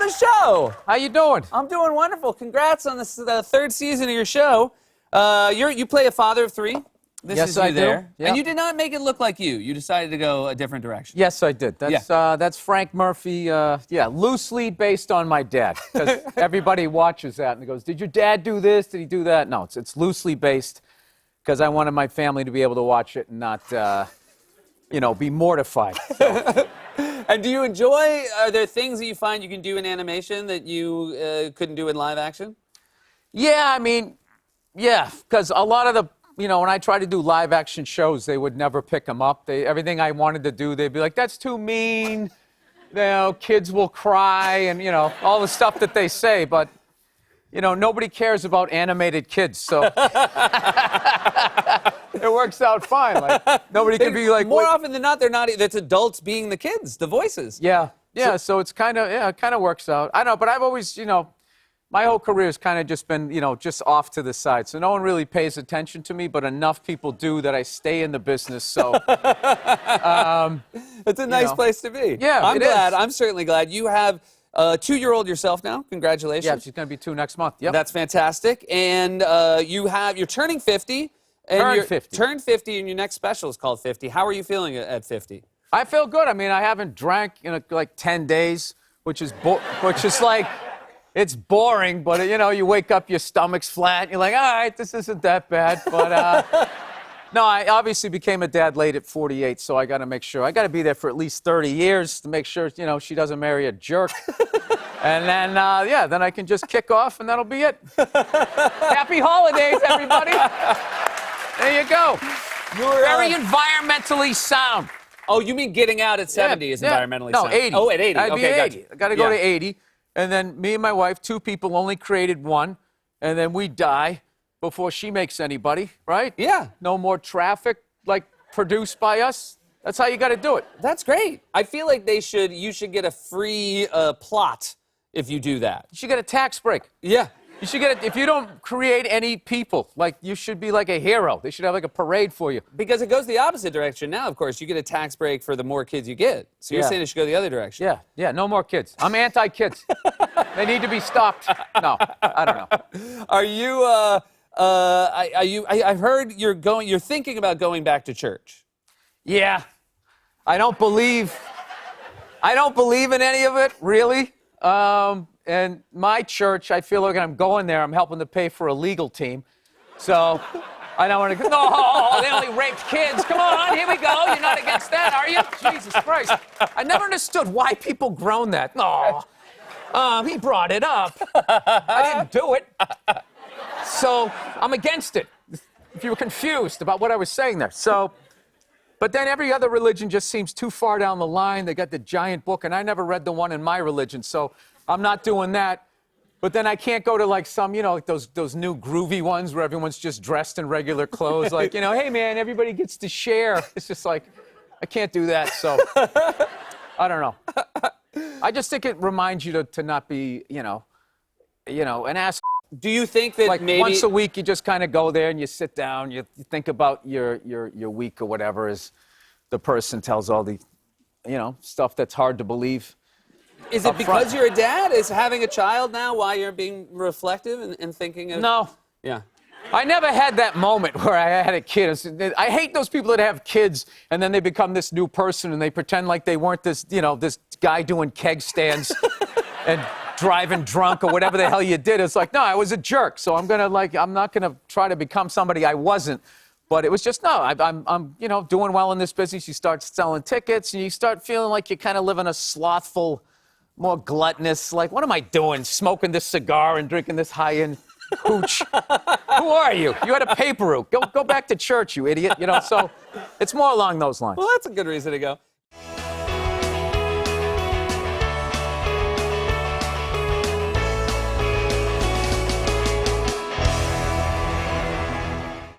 the show. How you doing? I'm doing wonderful. Congrats on this the third season of your show. You play a father of three. This Yes, is you I do. there. Yeah. And you did not make it look like you. You decided to go a different direction. Yes, I did. That's Frank Murphy. Loosely based on my dad, because everybody watches that and goes, "Did your dad do this? Did he do that?" No, it's loosely based because I wanted my family to be able to watch it and not, be mortified. So. And do you enjoy? Are there things that you find you can do in animation that you couldn't do in live action? Yeah, because a lot of the, when I try to do live action shows, they would never pick them up. Everything I wanted to do, they'd be like, "That's too mean. Kids will cry," and, all the stuff that they say. But, nobody cares about animated kids, so it works out fine. Like, nobody can be like... More often than not, they're not. It's adults being the kids, the voices. Yeah, so it's kind of, it kind of works out. I don't know, but I've always, my whole career has kind of just been, just off to the side. So no one really pays attention to me, but enough people do that I stay in the business. So it's a nice place to be. Yeah, I'm it glad. is. I'm certainly glad. You have a 2-year-old yourself now. Congratulations. yeah, she's going to be 2 next month. Yep. That's fantastic. And you're turning 50. And Turned 50, and your next special is called 50. How are you feeling at 50? I feel good. I haven't drank in like 10 days, which is like, it's boring, but you wake up, your stomach's flat. You're like, all right, this isn't that bad. But no, I obviously became a dad late at 48, so I got to make sure. I got to be there for at least 30 years to make sure, she doesn't marry a jerk. And then, then I can just kick off, and that'll be it. Happy holidays, everybody. There you go. You're very environmentally sound. Oh, you mean getting out at 70 is environmentally sound? No, 80. Oh, at 80. I'd be Okay, 80. gotcha. I got to go to 80. And then me and my wife, 2 people, only created one. And then we die before she makes anybody, right? Yeah. No more traffic, produced by us. That's how you got to do it. That's great. I feel like you should get a free plot if you do that. You should get a tax break. Yeah. You should get it. If you don't create any people, you should be like a hero. They should have a parade for you. Because it goes the opposite direction now, of course. You get a tax break for the more kids you get. So you're saying it should go the other direction. Yeah, no more kids. I'm anti-kids. They need to be stopped. No, I don't know. Are you, I've heard you're thinking about going back to church. Yeah. I don't believe in any of it, really. And my church, I feel like I'm going there, I'm helping to pay for a legal team. So I don't want to go, no, they only raped kids. Come on, here we go. You're not against that, are you? Jesus Christ. I never understood why people groan that. No, he brought it up. I didn't do it. So I'm against it, if you were confused about what I was saying there. So, but then every other religion just seems too far down the line. They got the giant book, and I never read the one in my religion, so I'm not doing that. But then I can't go to some, those new groovy ones where everyone's just dressed in regular clothes. Hey man, everybody gets to share. It's just I can't do that. So I don't know. I just think it reminds you to not be, an ass. Do you think that maybe once a week you just kind of go there and you sit down, you think about your week or whatever as the person tells all the, stuff that's hard to believe. Is it because you're a dad? Is having a child now why you're being reflective and thinking of... No. Yeah. I never had that moment where I had a kid. I hate those people that have kids and then they become this new person and they pretend like they weren't this, this guy doing keg stands and driving drunk or whatever the hell you did. It's like, no, I was a jerk. So I'm not gonna try to become somebody I wasn't. But it was just, no, I'm doing well in this business. You start selling tickets and you start feeling like you're kind of living a slothful, more gluttonous, what am I doing? Smoking this cigar and drinking this high-end hooch. Who are you? You had a paper route. Go back to church, you idiot. So it's more along those lines. Well, that's a good reason to go.